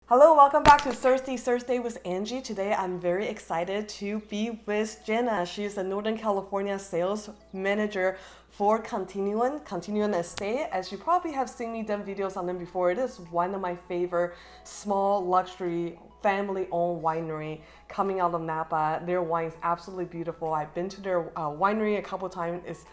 Hello, welcome back to Thursday with Angie. Today I'm very excited to be with Jana. She's the Northern California sales manager for Continuum Estate. As you probably have seen me done videos on them before, it is one of my favorite small luxury family-owned winery coming out of Napa. Their wine is absolutely beautiful. I've been to their winery a couple times. It's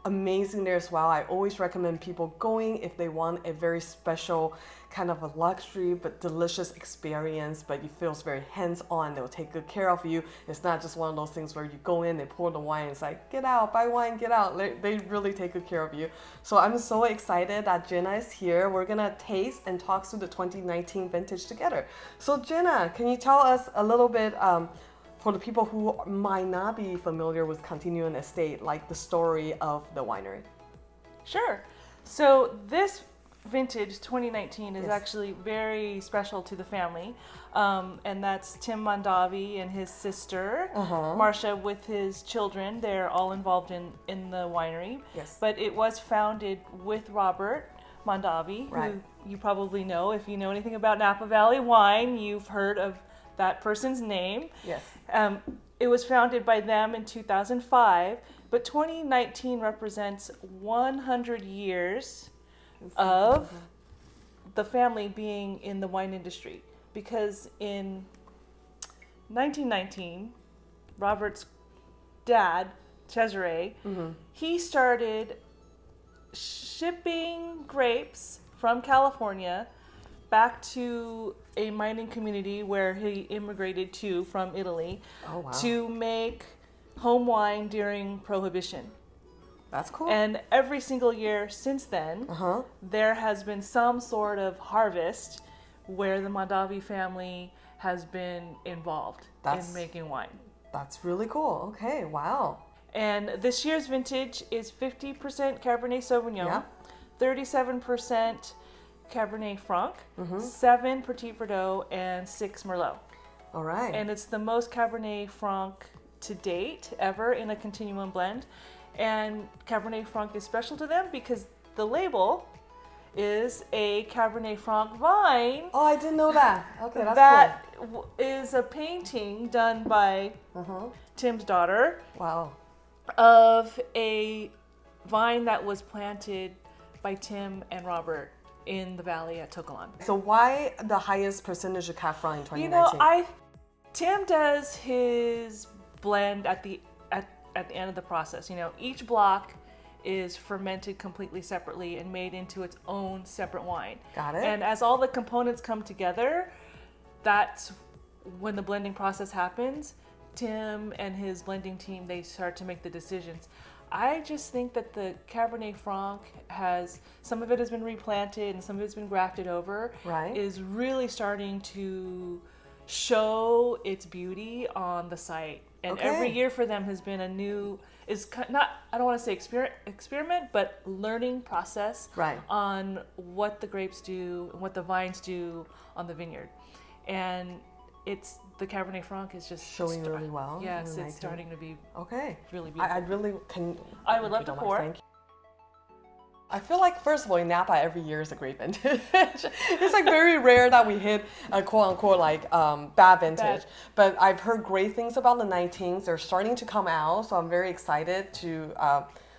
amazing there as well. I always recommend people going if they want a very special kind of a luxury but delicious experience, but it feels very hands-on. They'll take good care of you. It's not just one of those things where you go in, they pour the wine, it's like, get out, buy wine, get out. They really take good care of you. So I'm so excited that Jana is here. We're gonna taste and talk through the 2019 vintage together. So Jana, can you tell us a little bit, for the people who might not be familiar with Continuum Estate, like the story of the winery? Sure. So this vintage 2019 is actually very special to the family, and that's Tim Mondavi and his sister Marcia with his children. They're all involved in the winery. Yes. But it was founded with Robert Mondavi, who you probably know. If you know anything about Napa Valley wine, you've heard of that person's name. Yes. It was founded by them in 2005, but 2019 represents 100 years of the family being in the wine industry, because in 1919, Robert's dad, Cesare, he started shipping grapes from California back to a mining community where he immigrated to from Italy to make home wine during Prohibition. That's cool. And every single year since then, there has been some sort of harvest where the Mondavi family has been involved in making wine. That's really cool. Okay, wow. And this year's vintage is 50% Cabernet Sauvignon, 37% Cabernet Franc, 7 Petit Verdot, and 6 Merlot. All right. And it's the most Cabernet Franc to date ever in a Continuum blend. And Cabernet Franc is special to them because the label is a Cabernet Franc vine. Oh, I didn't know that. Okay, that's cool. That is a painting done by Tim's daughter. Wow. Of a vine that was planted by Tim and Robert in the valley at Tokelon. So why the highest percentage of Cab Franc in 2019? You know, Tim does his blend at the end of the process. You know, each block is fermented completely separately and made into its own separate wine. Got it. And as all the components come together, that's when the blending process happens. Tim and his blending team, they start to make the decisions. I just think that the Cabernet Franc has, some of it has been replanted and some of it's been grafted over, is really starting to show its beauty on the site. And every year for them has been a new, not, I don't want to say experiment, but learning process on what the grapes do and what the vines do on the vineyard. And the Cabernet Franc is just showing really well. Yes, it's starting to be really beautiful. I would love to pour. Thank you. I feel like, first of all, in Napa, every year is a great vintage. It's like very rare that we hit a quote-unquote like bad vintage. But I've heard great things about the 19s. They're starting to come out, so I'm very excited to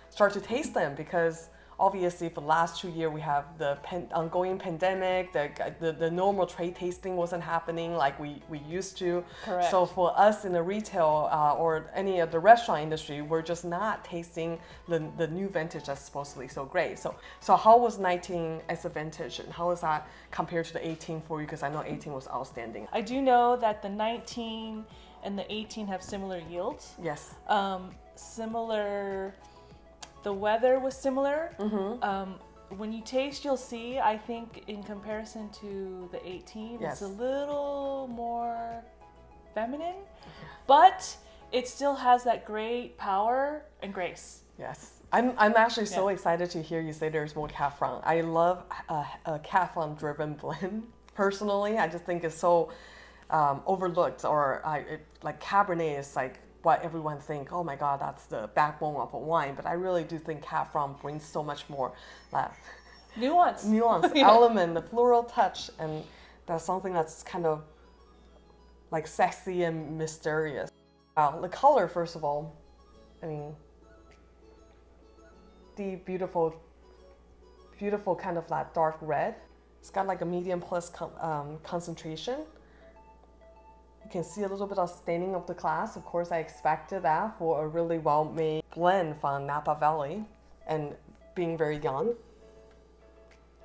start to taste them, because obviously for the last 2 years we have the ongoing pandemic, the normal trade tasting wasn't happening like we used to. Correct. So for us in the retail or any of the restaurant industry, we're just not tasting the new vintage that's supposedly so great. So how was 19 as a vintage, and how is that compared to the 18 for you? Because I know 18 was outstanding. I do know that the 19 and the 18 have similar yields. Yes. Similar. The weather was similar. When you taste, you'll see, I think in comparison to the 18, it's a little more feminine, but it still has that great power and grace. Yes. I'm actually so excited to hear you say there's more Cab Franc. I love a Cab Franc driven blend. Personally, I just think it's so overlooked, or like Cabernet is like what everyone think, oh my God, that's the backbone of a wine. But I really do think Cab Franc brings so much more nuance yeah. element, the floral touch, and That's something that's kind of like sexy and mysterious. Wow, the color, first of all, I mean, the beautiful kind of that dark red. It's got like a medium plus concentration. You can see a little bit of staining of the glass. Of course, I expected that for a really well-made blend from Napa Valley and being very young.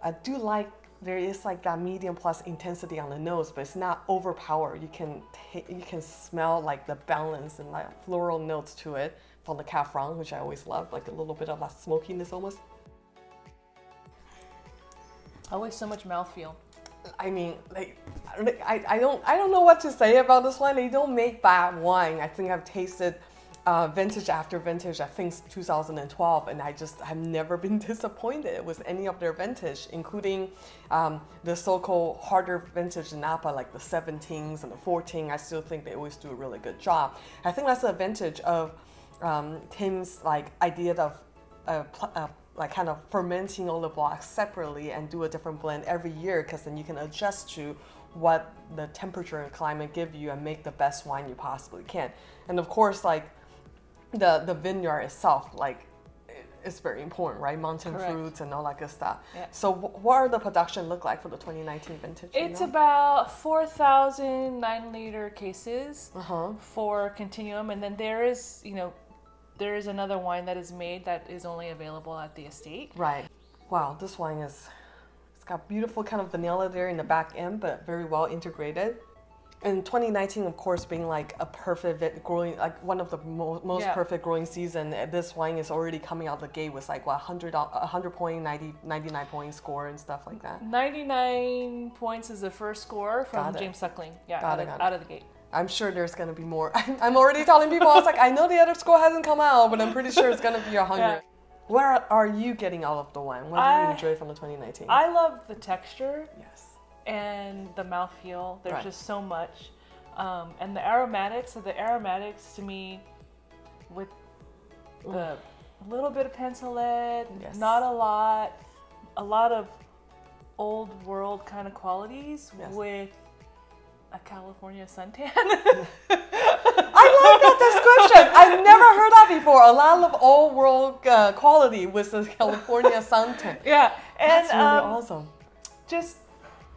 I do like there is like that medium plus intensity on the nose, but it's not overpowered. You can smell like the balance and like floral notes to it from the Cab Franc, which I always love, like a little bit of that smokiness almost. Always so much mouthfeel. I mean, like, I don't know what to say about this wine. They don't make bad wine. I think I've tasted vintage after vintage, I think 2012, and I've never been disappointed with any of their vintage, including the so-called harder vintage in Napa, like the 17s and the 14. I still think they always do a really good job. I think that's the advantage of Tim's like idea of like kind of fermenting all the blocks separately and do a different blend every year, because then you can adjust to what the temperature and climate give you and make the best wine you possibly can. And of course, like the vineyard itself, like it's very important, right? Mountain Correct. Fruits and all that good stuff. Yeah. So what are the production look like for the 2019 vintage? It's about 4,000 9-liter cases Uh-huh. for Continuum, and then there is another wine that is made that is only available at the estate. Right. Wow, this wine it's got beautiful kind of vanilla there in the back end, but very well integrated. And 2019, of course, being like a perfect growing, like one of the most perfect growing season, this wine is already coming out the gate with like what 100 point, 99 point score and stuff like that. 99 points is the first score from James Suckling. Yeah, out of the gate. I'm sure there's gonna be more. I'm already telling people, I was like, I know the other score hasn't come out, but I'm pretty sure it's gonna be 100. Yeah. Where are you getting out of the wine? What do you enjoy from the 2019? I love the texture. Yes. And the mouthfeel. There's Right. just so much. And the aromatics. So the aromatics to me, with the little bit of pencilette, Yes. not a lot of old world kind of qualities, Yes. with a California suntan. I like that description. I've never heard that before. A lot of old world quality with the California suntan. Yeah, and That's really awesome. Just.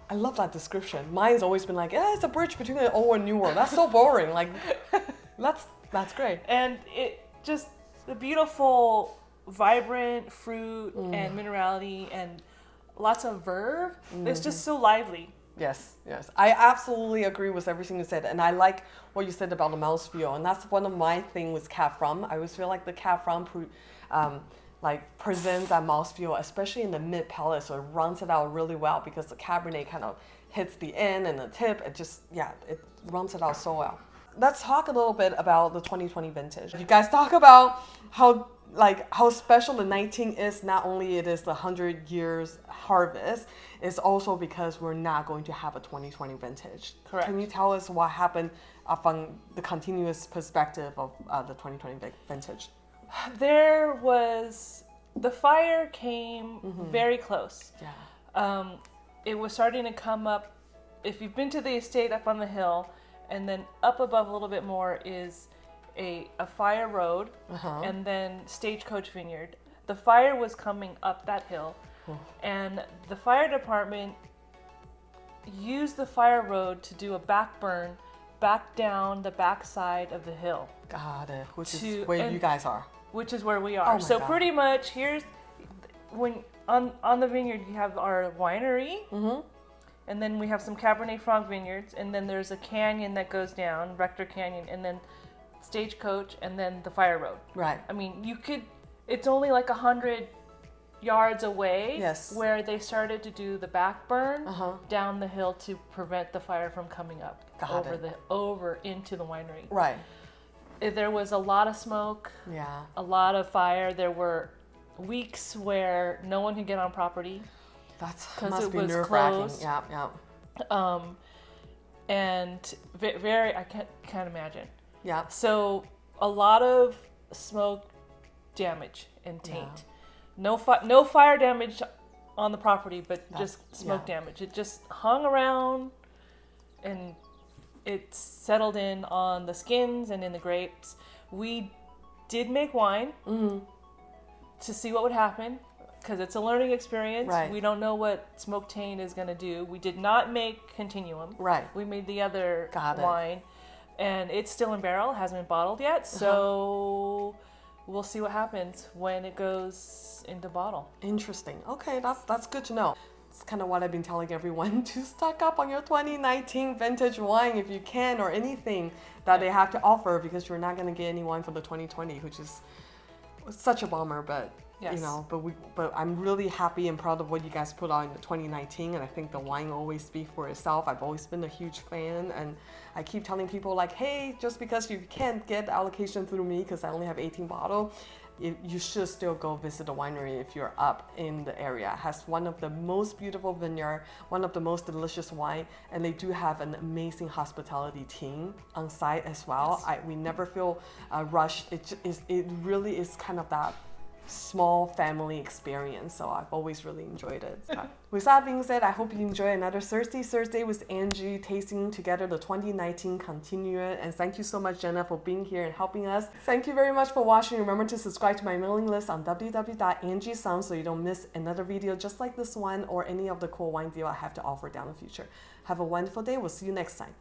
I love that description. Mine's always been like, it's a bridge between the old and new world. That's so boring. Like, that's great. And it just the beautiful, vibrant fruit and minerality and lots of verve. It's just so lively. Yes, yes. I absolutely agree with everything you said. And I like what you said about the mouthfeel. And that's one of my things with Cab Franc. I always feel like the Cab Franc like presents that mouthfeel, especially in the mid palate, so it rounds it out really well, because the Cabernet kind of hits the end and the tip. It just, it rounds it out so well. Let's talk a little bit about the 2020 vintage. You guys talk about how special the 19 is. Not only it is the 100 years harvest, it's also because we're not going to have a 2020 vintage. Correct. Can you tell us what happened from the continuous perspective of the 2020 vintage? The fire came very close. Yeah. It was starting to come up. If you've been to the estate up on the hill, and then up above a little bit more is a fire road, and then Stagecoach Vineyard. The fire was coming up that hill, and the fire department used the fire road to do a back burn back down the backside of the hill. Got it. Which is where you guys are. Which is where we are. Oh So God. pretty much when on the vineyard you have our winery, and then we have some Cabernet Franc vineyards, and then there's a canyon that goes down, Rector Canyon, and then Stagecoach, and then the fire road. Right. I mean, it's only like 100 yards away. Yes. Where they started to do the back burn down the hill to prevent the fire from coming up over into the winery. Right. There was a lot of smoke. Yeah. A lot of fire. There were weeks where no one could get on property. That because must it be was nerve-wracking. closed. Yeah. And very, I can't imagine. Yeah. So a lot of smoke damage and taint. Yeah. No fire damage on the property, but just smoke damage. It just hung around and it settled in on the skins and in the grapes. We did make wine to see what would happen because it's a learning experience. Right. We don't know what smoke taint is going to do. We did not make Continuum. Right. We made the other Got it. wine, and it's still in barrel, hasn't been bottled yet. So we'll see what happens when it goes into bottle. Interesting. Okay, that's good to know. It's kind of what I've been telling everyone, to stock up on your 2019 vintage wine if you can, or anything that they have to offer, because you're not going to get any wine for the 2020, which is such a bummer, but Yes. you know, but I'm really happy and proud of what you guys put out in the 2019, and I think the wine will always speak for itself. I've always been a huge fan, and I keep telling people like, hey, just because you can't get allocation through me because I only have 18 bottles, you should still go visit the winery if you're up in the area. It has one of the most beautiful vineyard, one of the most delicious wine, and they do have an amazing hospitality team on site as well. Yes. We never feel rushed. It really is kind of that small family experience, so I've always really enjoyed it. With that being said, I hope you enjoy another Thirsty Thursday with Angie, tasting together the 2019 Continuum. And thank you so much, Jana, for being here and helping us. Thank you very much for watching. Remember to subscribe to my mailing list on www.angiesomm so you don't miss another video just like this one or any of the cool wine deal I have to offer down the future. Have a wonderful day. We'll see you next time.